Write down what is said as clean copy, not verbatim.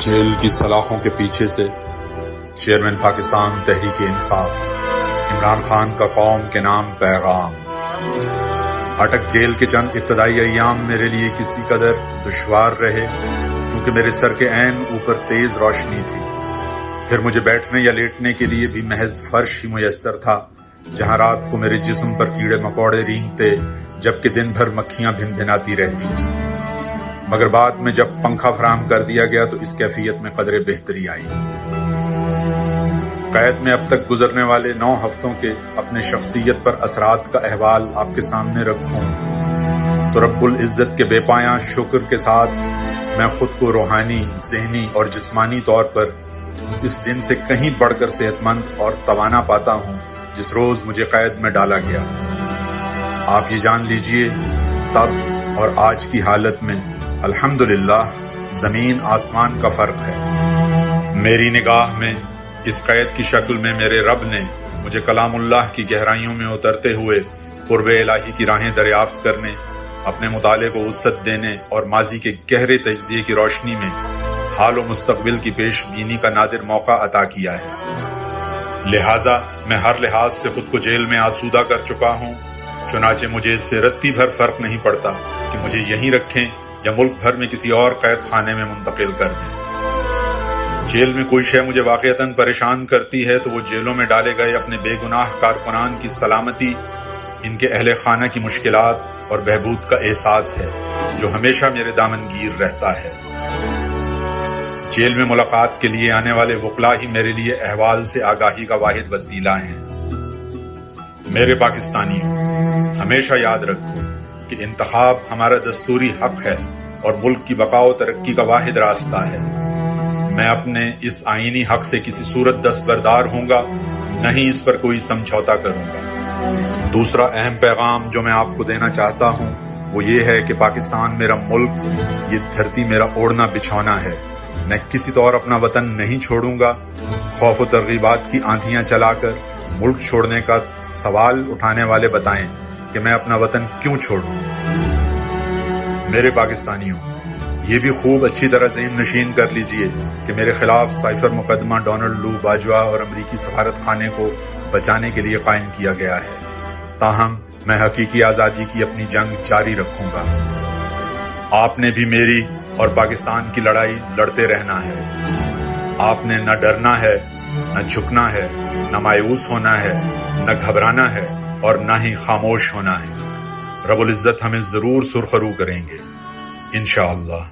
Jail کی سلاخوں کے پیچھے سے چیئرمین پاکستان تحریک انصاف عمران خان کا قوم کے نام پیغام۔ اٹک جیل کے چند ابتدائی ایام میرے لیے کسی قدر دشوار رہے کیونکہ میرے سر کے عین اوپر تیز روشنی تھی، پھر مجھے بیٹھنے یا لیٹنے کے لیے بھی محض فرش ہی میسر تھا، جہاں رات کو میرے جسم پر کیڑے مکوڑے رینگتے جبکہ دن بھر مکھیاں بھن بھناتی رہتی، مگر بعد میں جب پنکھا فراہم کر دیا گیا تو اس کیفیت میں قدرے بہتری آئی۔ قید میں اب تک گزرنے والے 9 ہفتوں کے اپنے شخصیت پر اثرات کا احوال آپ کے سامنے رکھوں تو رب العزت کے بے پایاں شکر کے ساتھ میں خود کو روحانی، ذہنی اور جسمانی طور پر اس دن سے کہیں بڑھ کر صحت مند اور توانا پاتا ہوں جس روز مجھے قید میں ڈالا گیا۔ آپ یہ جان لیجئے تب اور آج کی حالت میں الحمدللہ زمین آسمان کا فرق ہے۔ میری نگاہ میں اس قید کی شکل میں میرے رب نے مجھے کلام اللہ کی گہرائیوں میں اترتے ہوئے قرب الہی کی راہیں دریافت کرنے، اپنے مطالعے کو وسعت دینے اور ماضی کے گہرے تجزیے کی روشنی میں حال و مستقبل کی پیش بینی کا نادر موقع عطا کیا ہے۔ لہٰذا میں ہر لحاظ سے خود کو جیل میں آسودہ کر چکا ہوں، چنانچہ مجھے اس سے رتی بھر فرق نہیں پڑتا کہ مجھے یہیں رکھیں یا ملک بھر میں کسی اور قید خانے میں منتقل کر دیں۔ جیل میں کوئی شے مجھے واقعتاً پریشان کرتی ہے تو وہ جیلوں میں ڈالے گئے اپنے بے گناہ کارکنان کی سلامتی، ان کے اہل خانہ کی مشکلات اور بہبود کا احساس ہے جو ہمیشہ میرے دامنگیر رہتا ہے۔ جیل میں ملاقات کے لیے آنے والے وکلاء ہی میرے لیے احوال سے آگاہی کا واحد وسیلہ ہیں۔ میرے پاکستانیوں، ہمیشہ یاد رکھو کہ انتخاب ہمارا دستوری حق ہے اور ملک کی بقا و ترقی کا واحد راستہ ہے۔ میں اپنے اس آئینی حق سے کسی صورت دستبردار ہوں گا، نہ ہی اس پر کوئی سمجھوتا کروں گا۔ دوسرا اہم پیغام جو میں آپ کو دینا چاہتا ہوں وہ یہ ہے کہ پاکستان میرا ملک، یہ دھرتی میرا اوڑھنا بچھونا ہے۔ میں کسی طور اپنا وطن نہیں چھوڑوں گا۔ خوف و ترغیبات کی آندھیاں چلا کر ملک چھوڑنے کا سوال اٹھانے والے بتائیں کہ میں اپنا وطن کیوں چھوڑوں۔ میرے پاکستانیوں، یہ بھی خوب اچھی طرح ذہن نشین کر لیجئے کہ میرے خلاف سائفر مقدمہ ڈونلڈ لو باجوہ اور امریکی سفارت خانے کو بچانے کے لیے قائم کیا گیا ہے، تاہم میں حقیقی آزادی کی اپنی جنگ جاری رکھوں گا۔ آپ نے بھی میری اور پاکستان کی لڑائی لڑتے رہنا ہے۔ آپ نے نہ ڈرنا ہے، نہ جھکنا ہے، نہ مایوس ہونا ہے، نہ گھبرانا ہے اور نہ ہی خاموش ہونا ہے۔ رب العزت ہمیں ضرور سرخرو کریں گے انشاءاللہ۔